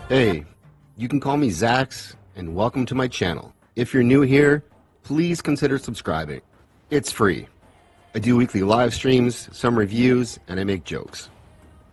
Hey, you can call me Zax, and welcome to my channel. If you're new here, please consider subscribing. It's free. I do weekly live streams, some reviews, and I make jokes.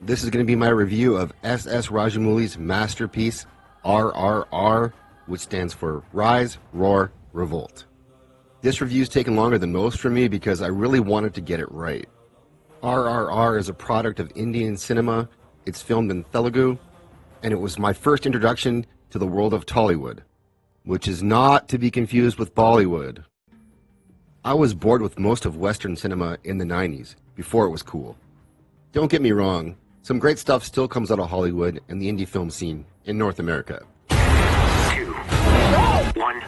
This is going to be my review of S.S. Rajamouli's masterpiece, RRR, which stands for Rise, Roar, Revolt. This review's taken longer than most for me because I really wanted to get it right. RRR is a product of Indian cinema. It's filmed in Telugu, and it was my first introduction to the world of Tollywood, which is not to be confused with Bollywood. I was bored with most of Western cinema in the 90s, before it was cool. Don't get me wrong, some great stuff still comes out of Hollywood and the indie film scene in North America. 2, 1.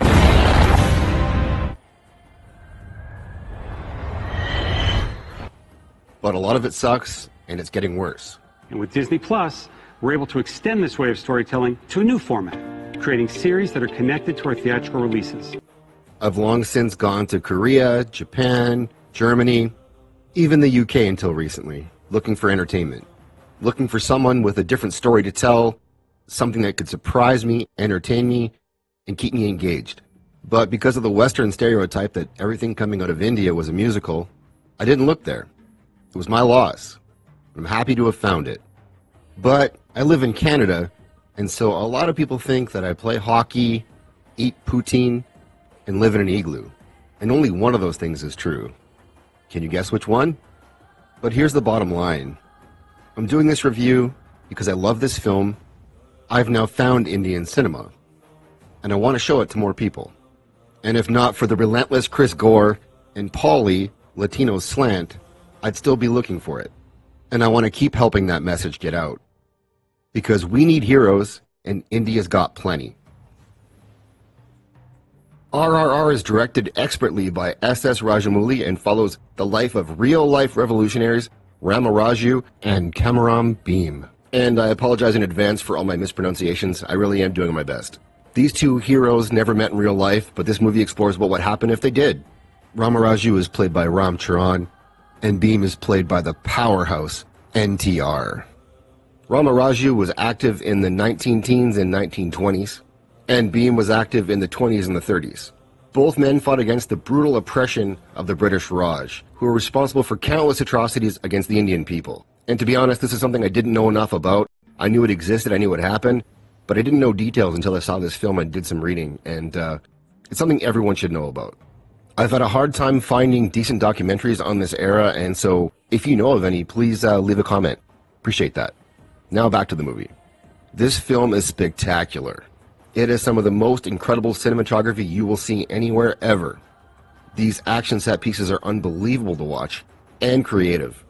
But a lot of it sucks, and it's getting worse. And with Disney Plus, we're able to extend this way of storytelling to a new format, creating series that are connected to our theatrical releases. I've long since gone to Korea, Japan, Germany, even the UK until recently, looking for entertainment. Looking for someone with a different story to tell, something that could surprise me, entertain me, and keep me engaged. But because of the Western stereotype that everything coming out of India was a musical, I didn't look there. It was my loss. I'm happy to have found it. But I live in Canada, and so a lot of people think that I play hockey, eat poutine, and live in an igloo. And only one of those things is true. Can you guess which one? But here's the bottom line. I'm doing this review because I love this film. I've now found Indian cinema, and I want to show it to more people. And if not for the relentless Chris Gore and Paulie, Latino slant, I'd still be looking for it. And I want to keep helping that message get out. Because we need heroes, and India's got plenty. RRR is directed expertly by S.S. Rajamouli and follows the life of real-life revolutionaries Rama Raju and Komaram Bheem. And I apologize in advance for all my mispronunciations. I really am doing my best. These two heroes never met in real life, but this movie explores what would happen if they did. Rama Raju is played by Ram Charan, and Bheem is played by the powerhouse NTR. Rama Raju was active in the 19-teens and 1920s, and Bheem was active in the 20s and the 30s. Both men fought against the brutal oppression of the British Raj, who were responsible for countless atrocities against the Indian people. And to be honest, this is something I didn't know enough about. I knew it existed, I knew it happened, but I didn't know details until I saw this film and did some reading, and it's something everyone should know about. I've had a hard time finding decent documentaries on this era, and so if you know of any, please leave a comment. Appreciate that. Now back to the movie. This film is spectacular. It is some of the most incredible cinematography you will see anywhere ever. These action set pieces are unbelievable to watch, and creative.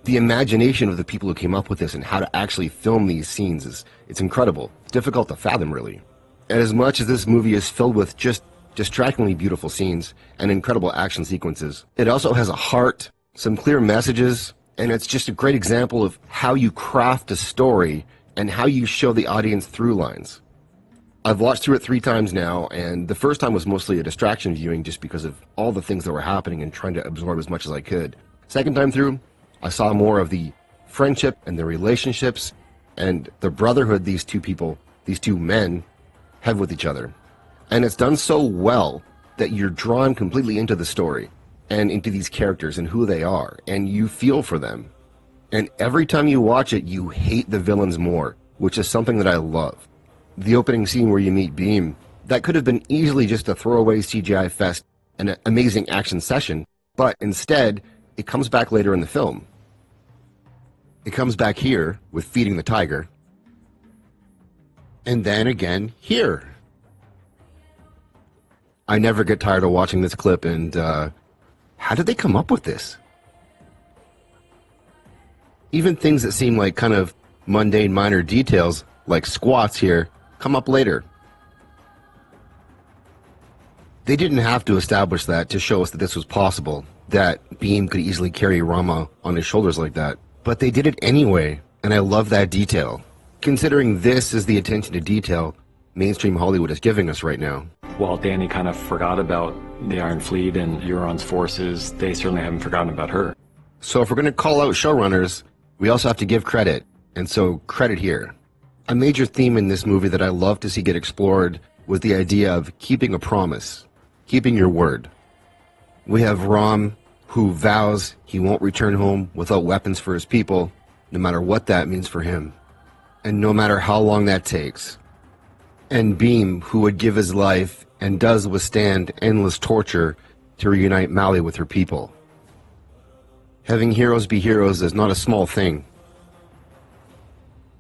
The imagination of the people who came up with this and how to actually film these scenes it's incredible. It's difficult to fathom, really. And as much as this movie is filled with just distractingly beautiful scenes and incredible action sequences, it also has a heart, some clear messages, and it's just a great example of how you craft a story and how you show the audience through lines. I've watched through it 3 times now, and the first time was mostly a distraction viewing just because of all the things that were happening and trying to absorb as much as I could. Second time through, I saw more of the friendship and the relationships and the brotherhood these two people, these two men, have with each other. And it's done so well that you're drawn completely into the story and into these characters and who they are, and you feel for them. And every time you watch it, you hate the villains more, which is something that I love. The opening scene where you meet Bheem, that could have been easily just a throwaway CGI fest and an amazing action session, but instead, it comes back later in the film. It comes back here with feeding the tiger, and then again here. I never get tired of watching this clip, and how did they come up with this? Even things that seem like kind of mundane minor details, like squats here, come up later. They didn't have to establish that to show us that this was possible, that Bheem could easily carry Rama on his shoulders like that. But they did it anyway, and I love that detail. Considering this is the attention to detail mainstream Hollywood is giving us right now. While Danny kind of forgot about the Iron Fleet and Euron's forces, they certainly haven't forgotten about her. So if we're going to call out showrunners, we also have to give credit, and so credit here. A major theme in this movie that I love to see get explored was the idea of keeping a promise, keeping your word. We have Ram, who vows he won't return home without weapons for his people, no matter what that means for him, and no matter how long that takes. And Bheem, who would give his life and does withstand endless torture to reunite Mali with her people. Having heroes be heroes is not a small thing,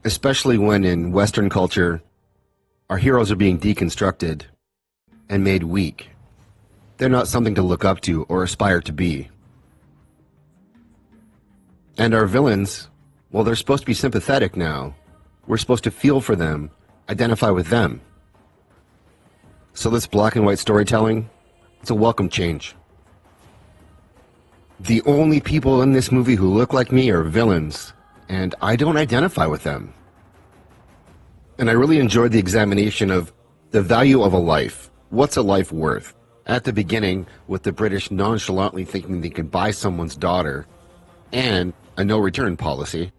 especially when in Western culture, our heroes are being deconstructed and made weak. They're not something to look up to or aspire to be. And our villains, well, they're supposed to be sympathetic now. We're supposed to feel for them, identify with them. So this black and white storytelling, it's a welcome change. The only people in this movie who look like me are villains, and I don't identify with them. And I really enjoyed the examination of the value of a life. What's a life worth? At the beginning, with the British nonchalantly thinking they could buy someone's daughter, and a no-return policy.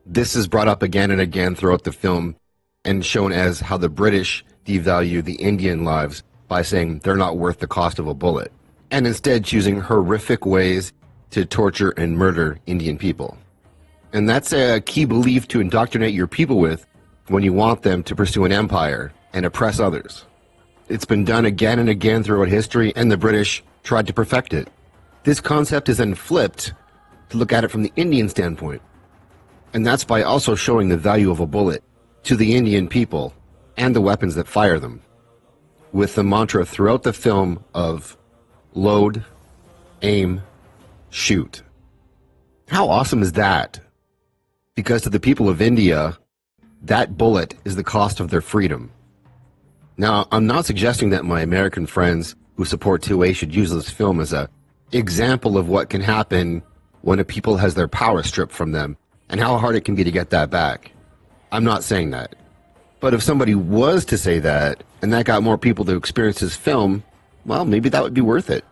This is brought up again and again throughout the film, and shown as how the British devalue the Indian lives by saying they're not worth the cost of a bullet, and instead choosing horrific ways to torture and murder Indian people. And that's a key belief to indoctrinate your people with when you want them to pursue an empire and oppress others. It's been done again and again throughout history, and the British tried to perfect it. This concept is then flipped to look at it from the Indian standpoint. And that's by also showing the value of a bullet to the Indian people and the weapons that fire them, with the mantra throughout the film of load, aim, shoot. How awesome is that? Because to the people of India, that bullet is the cost of their freedom. Now, I'm not suggesting that my American friends who support 2A should use this film as an example of what can happen when a people has their power stripped from them and how hard it can be to get that back. I'm not saying that. But if somebody was to say that, and that got more people to experience this film, well, maybe that would be worth it.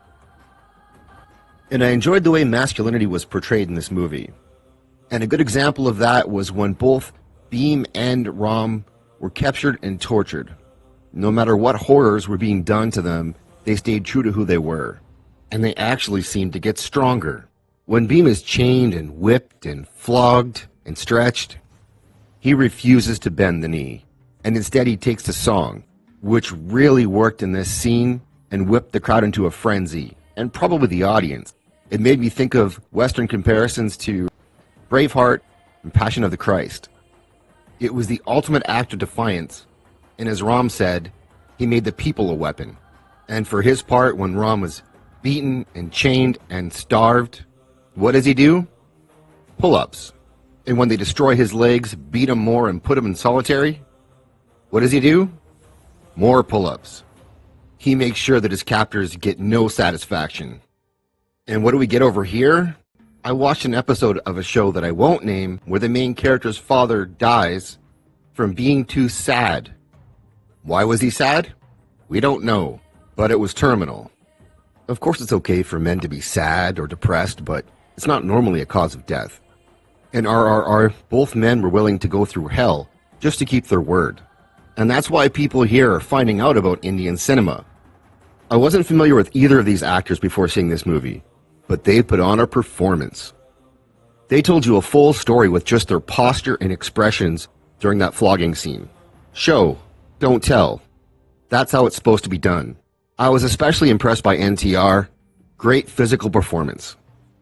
And I enjoyed the way masculinity was portrayed in this movie. And a good example of that was when both Bheem and Ram were captured and tortured. No matter what horrors were being done to them, they stayed true to who they were. And they actually seemed to get stronger. When Bheem is chained and whipped and flogged and stretched, he refuses to bend the knee. And instead he takes to song, which really worked in this scene and whipped the crowd into a frenzy, and probably the audience. It made me think of Western comparisons to Braveheart and Passion of the Christ. It was the ultimate act of defiance, and as Ram said, he made the people a weapon. And for his part, when Ram was beaten and chained and starved, what does he do? Pull-ups. And when they destroy his legs, beat him more and put him in solitary, what does he do? More pull-ups. He makes sure that his captors get no satisfaction. And what do we get over here? I watched an episode of a show that I won't name where the main character's father dies from being too sad. Why was he sad? We don't know, but it was terminal. Of course it's okay for men to be sad or depressed, but it's not normally a cause of death. In RRR, both men were willing to go through hell just to keep their word. And that's why people here are finding out about Indian cinema. I wasn't familiar with either of these actors before seeing this movie, but they put on a performance. They told you a full story with just their posture and expressions during that flogging scene. Show, don't tell. That's how it's supposed to be done. I was especially impressed by NTR. Great physical performance.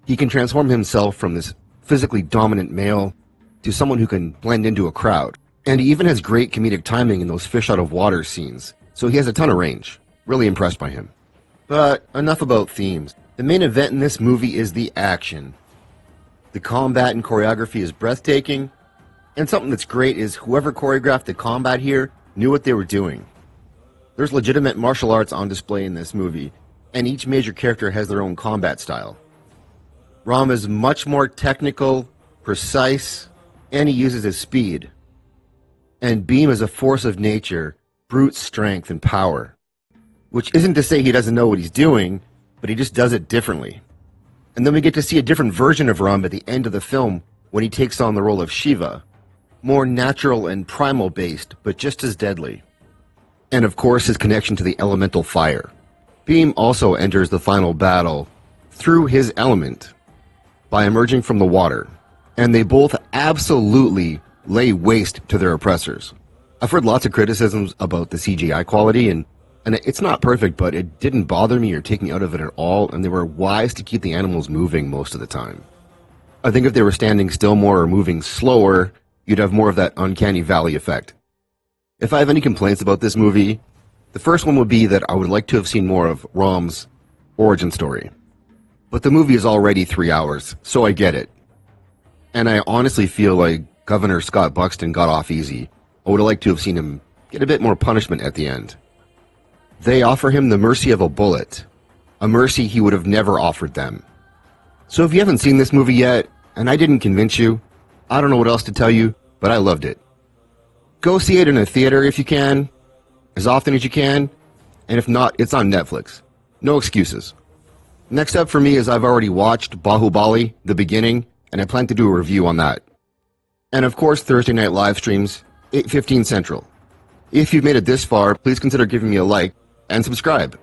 He can transform himself from this physically dominant male to someone who can blend into a crowd. And he even has great comedic timing in those fish out of water scenes, so he has a ton of range. Really impressed by him. But enough about themes. The main event in this movie is the action. The combat and choreography is breathtaking, and something that's great is whoever choreographed the combat here knew what they were doing. There's legitimate martial arts on display in this movie, and each major character has their own combat style. Ram is much more technical, precise, and he uses his speed. And Bheem is a force of nature, brute strength and power. Which isn't to say he doesn't know what he's doing, but he just does it differently. And then we get to see a different version of Ram at the end of the film when he takes on the role of Shiva. more natural and primal based, but just as deadly. And of course, his connection to the elemental fire. Bheem also enters the final battle through his element by emerging from the water, and they both absolutely lay waste to their oppressors. I've heard lots of criticisms about the CGI quality, and it's not perfect, but it didn't bother me or take me out of it at all, and they were wise to keep the animals moving most of the time. I think if they were standing still more or moving slower, you'd have more of that uncanny valley effect. If I have any complaints about this movie, the first one would be that I would like to have seen more of Ram's origin story. But the movie is already 3 hours, so I get it. And I honestly feel like Governor Scott Buxton got off easy. I would have liked to have seen him get a bit more punishment at the end. They offer him the mercy of a bullet, a mercy he would have never offered them. So if you haven't seen this movie yet, and I didn't convince you, I don't know what else to tell you, but I loved it. Go see it in a theater if you can, as often as you can, and if not, it's on Netflix. No excuses. Next up for me is I've already watched Bahubali, The Beginning, and I plan to do a review on that. And of course, Thursday night live streams, 8:15 Central. If you've made it this far, please consider giving me a like and subscribe.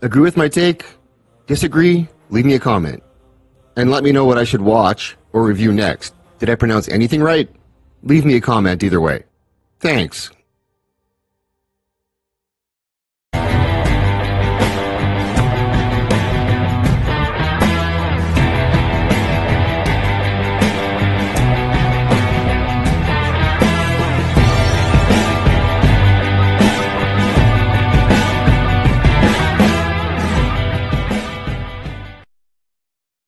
Agree with my take? Disagree? Leave me a comment. And let me know what I should watch or review next. Did I pronounce anything right? Leave me a comment either way. Thanks.